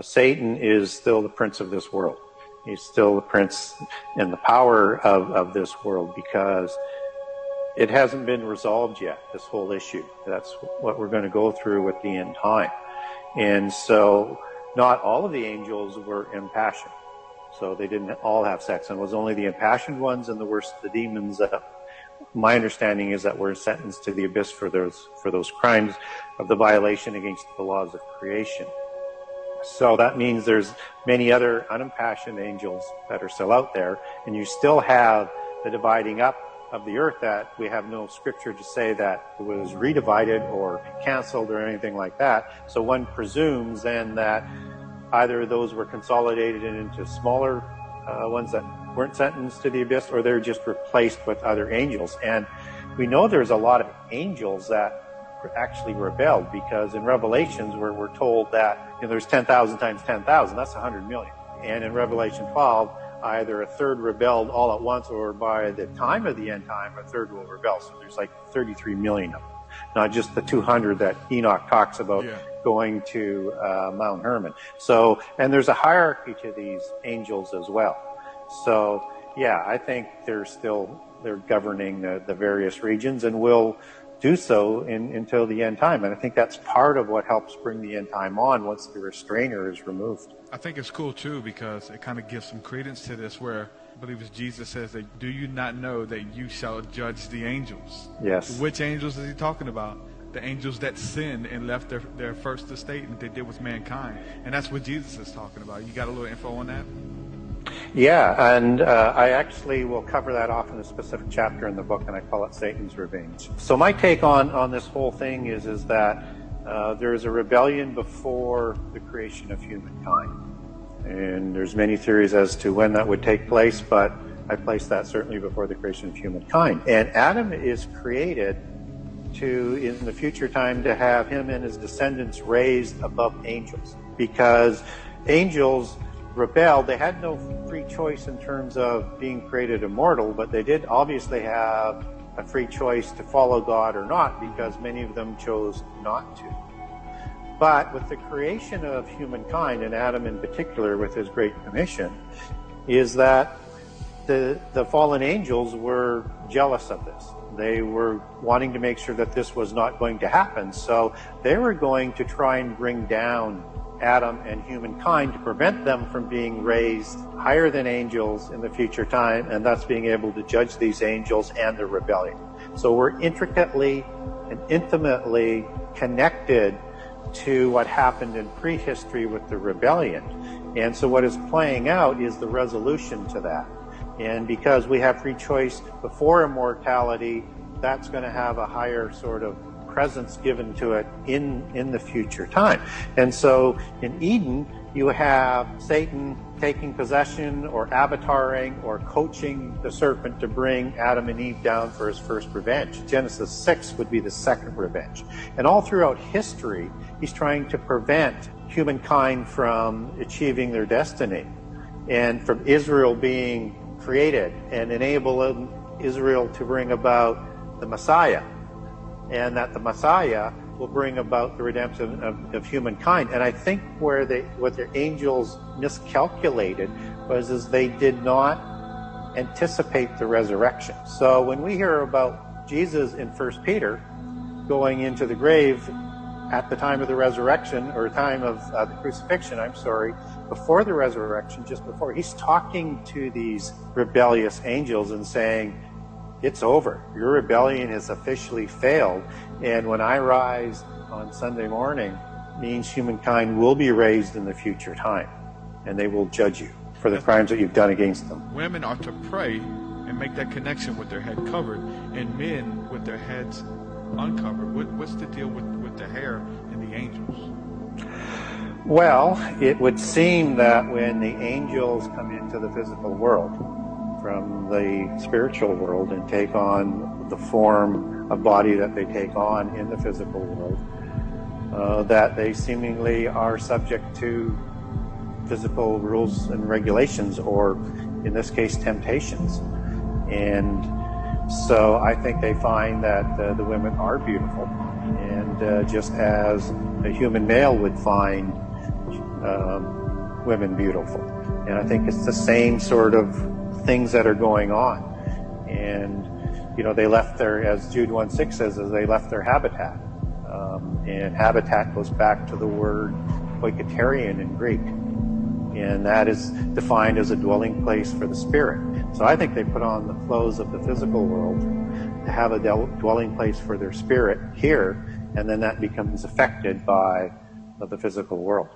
Satan is still the prince of this world. He's still the prince and the power of this world, because it hasn't been resolved yet, this whole issue. That's what we're going to go through at the end time. And so not all of the angels were impassioned. So they didn't all have sex, and it was only the impassioned ones and the worst of the demons that, my understanding is, that were sentenced to the abyss for those crimes of the violation against the laws of creation. So that means there's many other unimpassioned angels that are still out there, and you still have the dividing up of the earth that we have no scripture to say that it was redivided or canceled or anything like that. So one presumes then that either those were consolidated into smaller ones that weren't sentenced to the abyss, or they're just replaced with other angels. And we know there's a lot of angels that actually rebelled, because in Revelations where we're told that there's 10,000 times 10,000, that's 100 million. And in Revelation 12, either a third rebelled all at once, or by the time of the end time, a third will rebel. So there's like 33 million of them, not just the 200 that Enoch talks about going to Mount Hermon. So, and there's a hierarchy to these angels as well. So, yeah, I think they're governing the various regions, and will do so until the end time. And I think that's part of what helps bring the end time on once the restrainer is removed. I think it's cool, too, because it kind of gives some credence to this, where I believe it's Jesus says that, do you not know that you shall judge the angels? Yes. Which angels is he talking about? The angels that sinned and left their first estate, and they did with mankind. And that's what Jesus is talking about. You got a little info on that? Yeah, and I actually will cover that off in a specific chapter in the book, and I call it Satan's Revenge. So my take on this whole thing is that there is a rebellion before the creation of humankind. And there's many theories as to when that would take place, but I place that certainly before the creation of humankind. And Adam is created to, in the future time, to have him and his descendants raised above angels, because angels rebelled. They had no free choice in terms of being created immortal, but they did obviously have a free choice to follow God or not, because many of them chose not to. But with the creation of humankind, and Adam in particular with his Great Commission, is that the fallen angels were jealous of this. They were wanting to make sure that this was not going to happen. So they were going to try and bring down Adam and humankind to prevent them from being raised higher than angels in the future time, and thus being able to judge these angels and their rebellion. So we're intricately and intimately connected to what happened in prehistory with the rebellion. And so what is playing out is the resolution to that. And because we have free choice before immortality, that's going to have a higher sort of presence given to it in the future time. And so in Eden, you have Satan taking possession or avataring or coaching the serpent to bring Adam and Eve down for his first revenge. Genesis 6 would be the second revenge. And all throughout history, he's trying to prevent humankind from achieving their destiny, and from Israel being created, and enable Israel to bring about the Messiah, and that the Messiah will bring about the redemption of humankind. And I think what the angels miscalculated was they did not anticipate the resurrection. So when we hear about Jesus in 1 Peter going into the grave at the time of the resurrection, or time of the crucifixion, before the resurrection, just before, he's talking to these rebellious angels and saying, it's over. Your rebellion has officially failed. And when I rise on Sunday morning, means humankind will be raised in the future time, and they will judge you for the crimes that you've done against them. Women are to pray and make that connection with their head covered, and men with their heads uncovered. What's the deal with the hair and the angels? Well, it would seem that when the angels come into the physical world from the spiritual world and take on the form of body that they take on in the physical world, that they seemingly are subject to physical rules and regulations, or in this case, temptations. And so I think they find that the women are beautiful, and just as a human male would find women beautiful. And I think it's the same sort of things that are going on. And, they left their, as Jude 1:6 says, is they left their habitat. And habitat goes back to the word oikoterion in Greek. And that is defined as a dwelling place for the spirit. So I think they put on the clothes of the physical world to have a dwelling place for their spirit here, and then that becomes affected by the physical world.